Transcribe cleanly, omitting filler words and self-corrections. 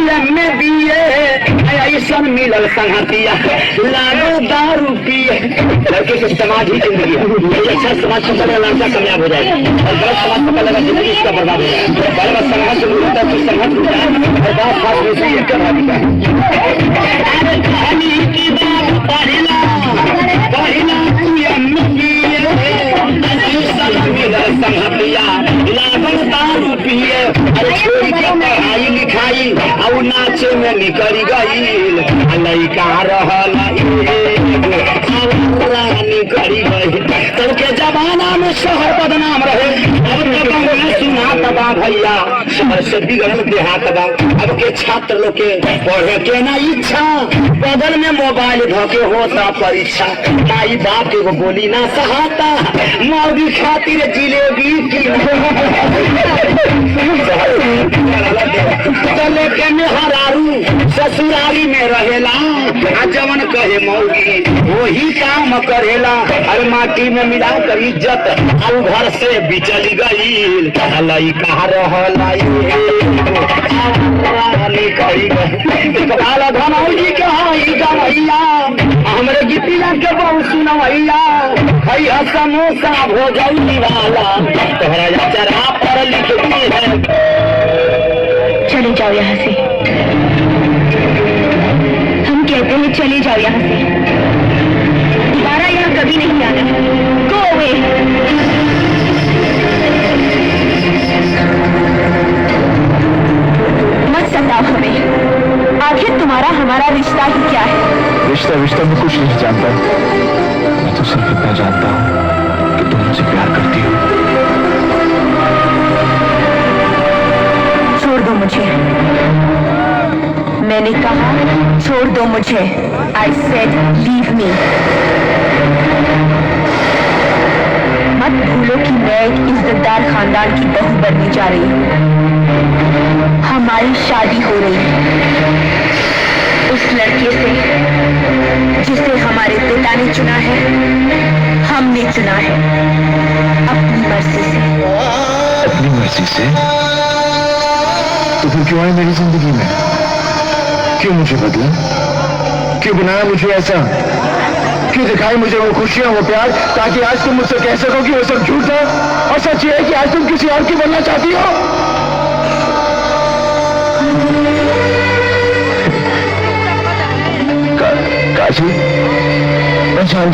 में दिए ऐसा मिलल संगतिया लागो दारू पिए। लड़के की समाज ही जिंदगी है। अच्छा समाज पकड़ेगा लड़का कामयाब हो जाएगा और गलत समाज पकड़ेगा जिंदगी इसका बर्बाद हो जाएगा। पहले बस संघर्ष शुरू होता है तो संघर्ष होता है और बात खास वैसे ही करवानी का कहानी की बात पहला पढ़ाई लिखाई और नाचे में निकल गई लड़का निकली गई। कल के जमाना में शहर बदनाम रहे अब तो सुना तबा भैया शहर से बिगड़ल देहात बा। अब के छात्र लोग के पढ़े के ना इच्छा बगल में मोबाइल धोके होता परीक्षा। माई बाप के वो बोली ना सहाता मौगी खातिर जिलेबी की चले के मेहरारू ससुरारी में रहेला जवन कहे मौगी वही काम करेला। अरे माटी में मिला कर इज्जत अब घर से बिचली गई लड़का धनौजी कहा हमरे गीतिया के बहु सुनवैया भैया समोसा भोजौली वाला तोहरा चरा पर लिख दी है। चले जाओ यहाँ से, हम कहते हैं चले जाओ यहाँ से, दोबारा यहाँ कभी नहीं आना। Go away. मत सताओ हमें, आखिर तुम्हारा हमारा रिश्ता ही क्या है? रिश्ता मैं कुछ नहीं जानता, मैं तो सिर्फ इतना जानता हूँ कि तुम मुझसे प्यार करती हो। छोड़ दो मुझे, मैंने कहा छोड़ दो मुझे। I said leave me। मत भूलो कि मैं एक इज्जतदार खानदान की बहू बनने जा रही हूँ। हमारी शादी हो रही है उस लड़के से जिसे हमारे पिता ने चुना है, हमने चुना है अपनी मर्जी से। अपनी मर्जी से? तो फिर क्यों आए मेरी जिंदगी में? क्यों मुझे बदला? क्यों बनाया मुझे ऐसा? क्यों दिखाई मुझे वो खुशियां वो प्यार ताकि आज तुम मुझसे कह सको कि वो सब झूठ था और सच ये है कि आज तुम किसी और की बनना चाहती हो? काशी, मैं जानता